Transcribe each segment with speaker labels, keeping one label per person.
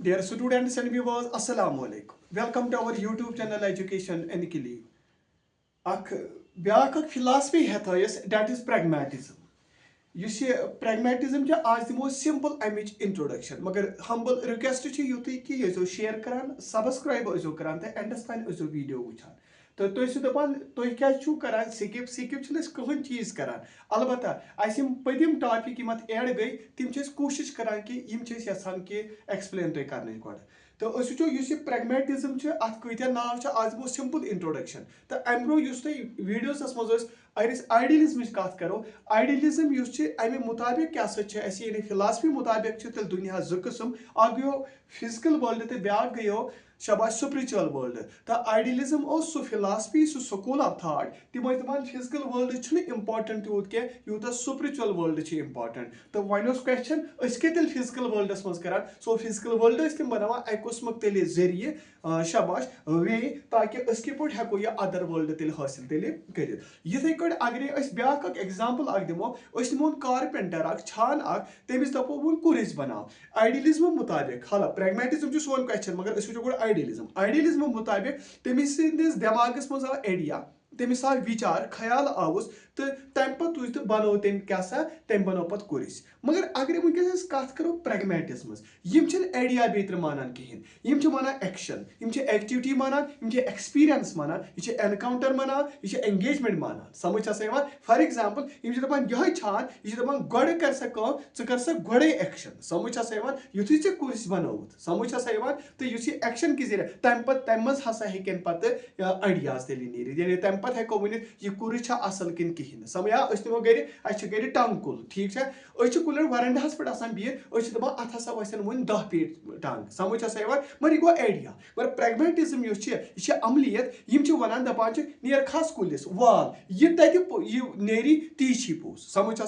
Speaker 1: Dear students and viewers, Assalamu alaikum. Welcome to our YouTube channel Education and Kili. Ak back philosophy है that is pragmatism. Yus ये pragmatism क्या आज दिमो simple अमिच introduction मगर humble request छ युतुई कि ये जो share करान subscribe ओजो करान ते end तक ओजो video वुचान तो तुम दपान तुम क्या करान स्किप स्किप कहन चीज करान अलबत्ता अम पदिम टॉपिक यम ऐड गई तिम कोशिश करान कि यहान कि एक्सप्लेन तुम कर गो तो वो ये प्रैग्मेटिज्म अत कत्या नाव आज दिमो सिंपल इंट्रोडक्शन तो अम ब्रो तुम वीडियोस मज अगर आइडियलिज्म कत करो आइडियलिज्म अमे मुताबिक क्या यानी फिलासफी मुताबिक तेल दुनिया जो किस्म अ गो फिजिकल वर्ल्ड तो ब्या गयो शाबाश स्पिरिचुअल वर्ल्ड तो idealism so philosophy so school of thought तम दपान फिजिकल वर्ल्ड इंपॉर्टेंट यूत क्या यूत स्पिरिचुअल वर्ल्ड इंपॉर्टेंट तो वन क्वेश्चन क्या फिजिकल वर्ल्डस मज करान सो फिजिकल वर्ल्ड तम बनान अकुस्मुक तेल जरिए शाबाश वे ताकि पे हेको यह अदर वर्ल्ड तेल हासिल तेल कर इथे कट अगर ब्या एग्जाम्पल दिमो दिमोन कारपेंटर छान तमिस दपो वो कुरिस बनाओ आइडियलिज्म मुताबिक हाला प्रैग्मेटिज्म सोन क्वेश्चन मगर वो आइडियलिज्म मुताबिक तमिस दिमागस मज आव आइडिया तमिस आव विचार ख्याल आवुस तो तम पे तुज तो बनो तम क्या सा तम बनो पे कुरिस मगर अगर वनकस कत करो प्रैग्मेटिज्म आइडिया बेतर मानान कहें मानान एक्शन एक्टिविटी मानान एक्सपीरियंस मानान यह एनकाउंटर मानान यह एंगेजमेंट मानान समझ फॉर एग्जाम्पल दपान यह छान यह दपान गोड़ कर सा कर सा गोड़े एक्शन समझ युथु ऐ कुरिस बनोत समझ तो एक्शन कि जरिए तम मज हसा हेकन पे आइडियाज तेल नीर यानी तम पे हेको वन यह कुरिस असल किन कहें समझ नमो गर टंग कुल ठीक है कुलर वरंडहस पे बिहत दपान अत हसा वसन वन 10 फीट टंग समझ मगर यह गो आइडिया मगर प्रैग्मेटिज्म यह अमलियत वन दपान नेर खस कुलिस वाल यह तत नेरी ती पोस समझ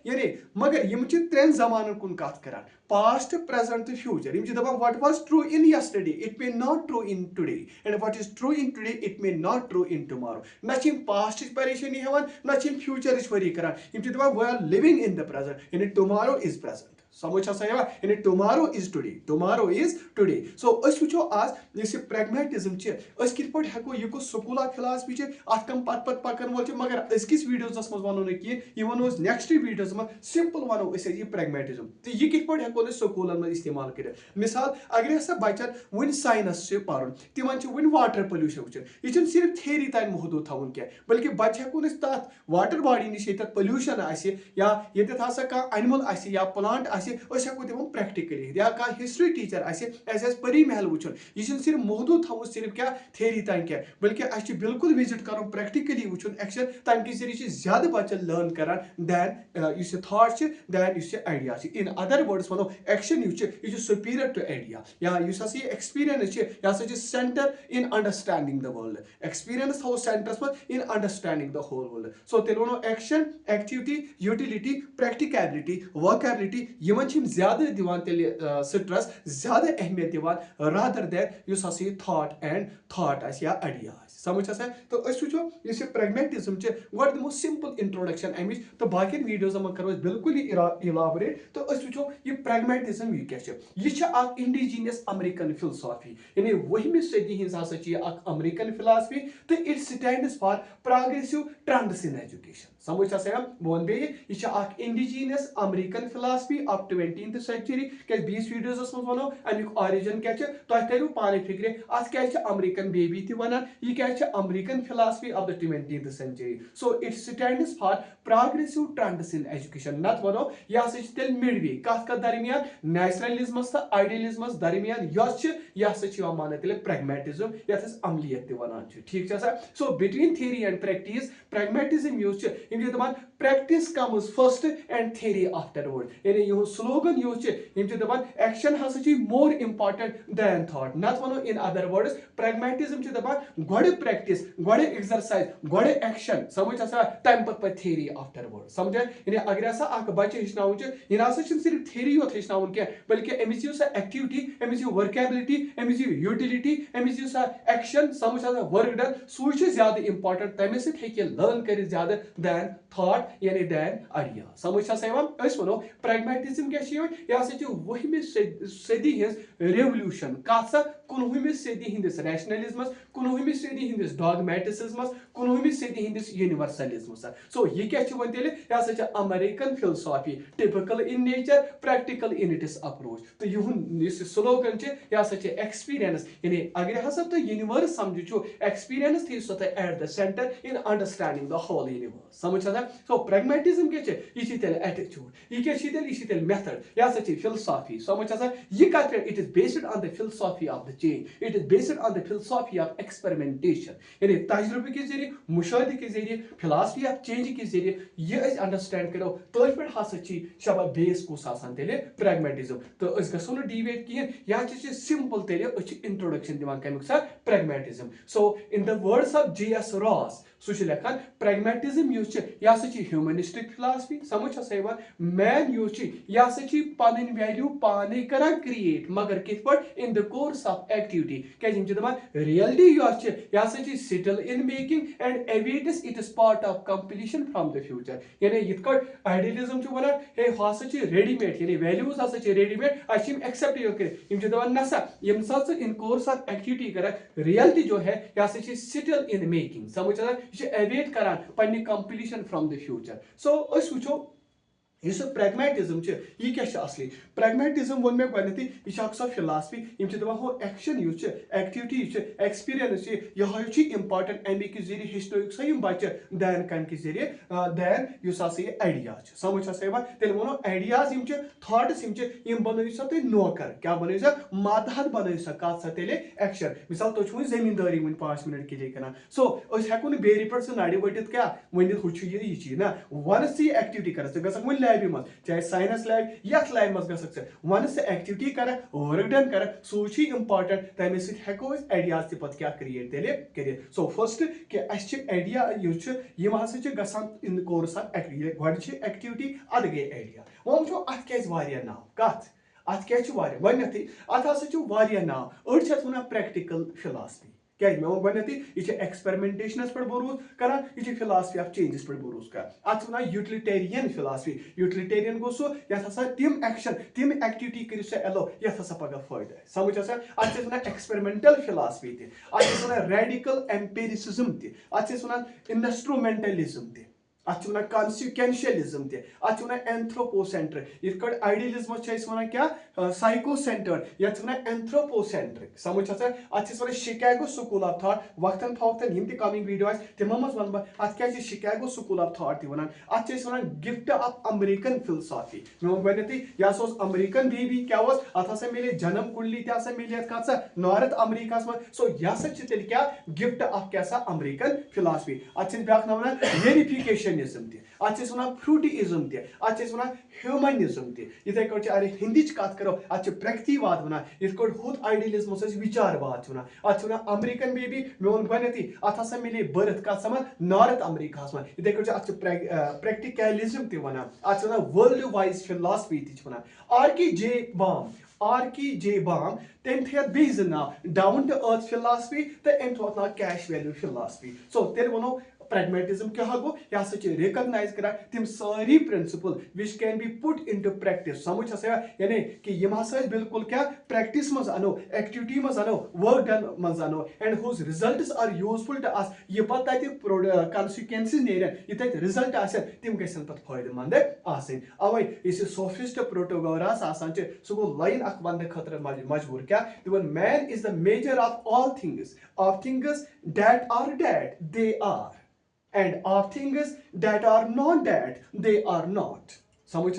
Speaker 1: यानी मगर त्रेन जमान कुन कत कर पास्ट प्रेजेंट तो फ्यूचर दपान what was true in yesterday it may not true in today and what is true in today it may not true in tomorrow ना पास्ट परेशानी हेवन ना फ्यूचर वरी कर दपान we are living in the present यानी tomorrow is present समझ यानी tomorrow is today so वो आज इस प्रैग्मेटिज्म कत हेको यह स्कूल ऑफ फिलासफी अत कम पत पकन वोल मगर अकिस वीडियोस मज वनो कह वनो नेक्स्ट वीडियोस मज सिंपल वनो यह प्रैग्मेटिज्म तो यह कत हेको स्कूल मज इस्तेमाल कर मिसाल अगर हसा बचन वन साइंस पान तिम वन वाटर पोल्यूशन वुचन यह सिर्फ थेरी तान महदूद थवन क्या बल्कि बच्चे हेको तथ वाटर बॉडी नश पोल्यूशन या ये हसा कह एनिमल या प्लांट हेको तम प्रैक्टिकली या कह हिस्ट्री टीचर एस परी महल वुचन यह सिर्फ महदूद थो सिर्फ क्या थेरी तान क्या बल्कि बिल्कुल विजिट कर प्रैक्टिकली वुचन एक्शन तम जरिए ज्यादा बच्चन लर्न कर than thought than idea in other words वनो एक्शन यह सुपीरियर टू आइडिया या एक्सपीरियंस यह centre in understanding the world experience थो सेंटरस मज in understanding the whole world so तेल वनो action activity utility practicality workability ज्यादा दिवान तेल स्ट्रेस ज्यादा अहमियत दिवान रादर दैन युस थॉट एंड थॉट या आइडिया समझ तो वो प्रैग्मेटिज्म गो दिमो सिंपल इंट्रोडक्शन अमिच तो बाकी वीडियोज करो बिल्कुल इलाबोरेट तो वो यह प्रैग्मेटिज्म यह क्या इंडिजीनियस अमेरिकन फिलोसॉफी यानी 20वीं सदी हज अमेरिकन फिलासफी तो it stands for progressive trends in education समझ वन बे यह indigenous American philosophy of 20th century क्या 20 वीडियोस मज वनो अमुक ऑरिजिन क्या तुम तरो पाने फिक्र अत क्या अमेरिकन बेबी वन यह क्या American philosophy of the 20th century so it stands for progressive trends in education नत वनो यह तेल मिड वे कत दरमियान नेचुरलिज्मस तो आइडियलिज्मस दरमियान यह मान तेल प्रैग्मेटिज्म ये अमलियत वन ठीक so between theory and practice pragmatism यूज दपान practice comes first and theory afterward यानी यह स्लोगन यूज दपान एक्शन हसा मोर इंपॉर्टेंट दैन थॉट नत वनो इन अदर वर्ड्स प्रैग्मेटिज्म दपान गोड़े प्रैक्टिस गोड़े एक्सरसाइज गोड़े एक्शन समझ तम पे थ्योरी आफ्टरवर्ड समझ यानी अगर हसा बच्चे हेचन यह सिर्फ थ्योरी योत हेचन क्या बल्कि Amish activity Amish workability Amish utility Amish action समझ वर्क डन सो ज्यादा इंपॉर्टेंट तमें सत लर्न कर ज्यादा दैन थॉट यानी than ideas. समझ छा यवान अस वनो pragmatism क्या छियो या से वहमी सदी हिंस revolution कत सा 19वीं सदी हिंदिस rationalism 19वीं सदी हिंदिस dogmatism 19वीं सदी हिंदिस universalism so ये क्या वन तेले या से American philosophy typical in nature practical in its approach तो युन इस स्लोगन चे या से experience यानी अगर हसा तो universe समझो experience थी सो at the center in understanding the whole universe समझ छा so pragmatism के चे ये तेले attitude ये तेले method या से philosophy समझ छा ये का it is based on the philosophy of the change it is based on the philosophy of experimentation यानी तजुर्बे के जरिए मुशाहिदे के जरिए philosophy of change के जरिए ये अस अंडरस्टैंड करो तो पे हसा शबा बेस कुस आसान तेले pragmatism तो अस गसो न डिवेट किन या सिंपल तेले अस इंट्रोडक्शन दिवान कमिक सा pragmatism so in the words of J.S. Ross so लेखान pragmatism यूज या humanistic philosophy समझ सैवान man यूज या पन वैल्यू पाने करा क्रिएट मगर कित पट in the course of activity क्या दपान reality यूज या settle in making and awaits it is part of completion from the future यानी यित कट idealism वनान हे हसा readymade यानी values हसा readymade अस एक्सेप्ट यो कर दपान नसा यम साथ in course of activity करा reality जो है या settle in making समझ ये अवेट करान पन्ने completion from the future so अस वुचो इस pragmatism ये क्या असली pragmatism वो मैं गणित यह philosophy यम दपान हो एक्शन यूज एक्टिविटी एक्सपीरियंस यह इंपॉर्टेंट अमे कि जरिए हेचन सा बच्चे दैन कम कि जरिए दैन ये आइडियाज समझ सा तेल वो आइडियाज थॉट्स बनो सा तुम नौकर क्या बनो सा मातहत बनो सा कत सा तेल एक्शन मिसाल तुम वो जमींदारी वो 5 मिनट के लिए कर सो हेको बेरी पे नड़ वटित क्या वन हु ये ना वन सी एक्टिविटी कर लैब मज चाहे साइंस लैब यथ लैब मज गस वन से एक्टिविटी कर वर्क डन कर सो इंपॉर्टेंट तमें सको आइडियाज तक क्या क्रिएट तेल कर सो फर्स्ट कि आइडिया यम हसा गसान इन कोर्स ऑफ एक्टिविटी अद गई आइडिया वो वो अत क्या नाव कत अत क्या गथ अत हसा नाव अड़ वन प्रैक्टिकल फिलॉसफी क्या मे वो गथ यह एक्सपेरिमेंटेशन पे भरोस कर यह फिलॉसफी ऑफ चेंजेस पे भरोस कर अत वन यूटिलिटेरियन फिलॉसफी यूटिलिटेरियन गो सो ये तिम एक्शन तिम एक्टिविटी कर एलो ये पगह फायदा समझ अत वन एक्सपेरिमेंटल फिलॉसफी तत रेडिकल एम्पेरिसिज्म तत वन इंस्ट्रूमेंटलिज्म अत कॉन्सिक्वेंशियलिज्म अत एंथ्रोपोसेंट्रिक इत आइडियलिज्म वन क्या साइकोसेंटर्ड ये एंथ्रोपोसेंट्रिक समझ अत शिकागो स्कूल ऑफ थॉट वक्तन फवक्तन यम कमिंग वीडियो तिमो मज वन अत क्या शिकागो स्कूल ऑफ थॉट वन अत गिफ्ट ऑफ अमेरिकन फिलॉसफी मे वो गथ यह अमेरिकन बेबी क्या अत हसा मिले जन्म कुंडली मिले कत नॉर्थ अमेरिका मज सो यह तेल क्या गिफ्ट ऑफ क्या अमेरिकन फिलॉसफी अत ब्या वन वेरिफिकेशन अत फ्रूटिज्म अत ह्यूमनिज्म इथे अगर हिंदी कत करो अत प्रगतिवाद वन इत हुद आइडियलिज्म विचारवाद वन अत अमेरिकन बेबी मे वो गथ अत हसा मिले बर्थ कत समझ नॉर्थ अमेरिका मज इथे अत प्रैक्टिकलिज्म वन अत वर्ल्ड वाइज फिलॉसफी वन आर के बाम तम थे बे नाव डाउन टू अर्थ फिलॉसफी तो अम थोत नाव कैश वैल्यू फिलॉसफी सो तेल वनो pragmatism क्या गो यह रिकॉग्नाइज करा तिम सारी principal which can be put into practice समझ यानी कि यम हसा बिल्कुल क्या प्रैक्टिस मज अनो एक्टिविटी मज अनो वर्क डन मज अनो and whose results are useful to us ये पत कॉन्सिक्वेंसेस नेरन ये रिजल्ट आसन तिम गसन पत फायदेमंद आसन अवै इस सोफिस्ट प्रोटोगोरास आसान सो गो लाइन अख वंद खतर मजबूर क्या दपन man is the measure of all things that they are and of things that are not that they are not समझ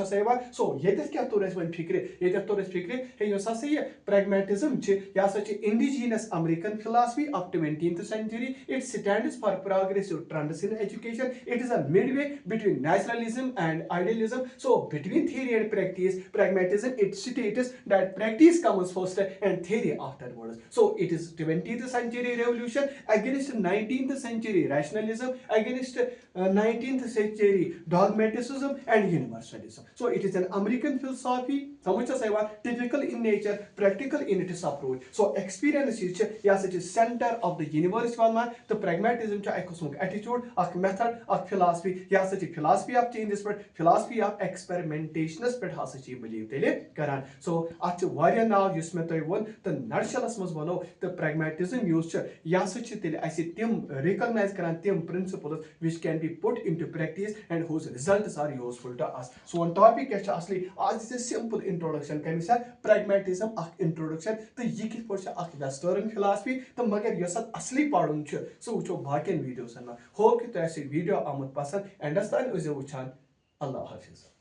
Speaker 1: सो ये क्या तोर वन फिक्र ये तोर फिक्र हे ये pragmatism indigenous American philosophy of 20th century it stands for progressive trends in education it is a midway between naturalism and idealism so between theory and practice pragmatism it states that practice comes first and theory afterwards so it is 20th century revolution against 19th century rationalism against 19th century dogmatism and universalism studies. So it is an American philosophy, typical in nature, practical in its approach. So experience is center of the universe. The pragmatism attitude, a method, a philosophy, philosophy of changes, philosophy of experimentation believe. So at now use the nutshell the pragmatism used recognize principles which can be put into practice and whose results are useful to us. So one topic is a simple introduction. Pragmatism introduction the Western philosophy the magar yosat asli padun so ucho baken videos hope ki to video amut pasand understand uze uchan Allah Hafiz.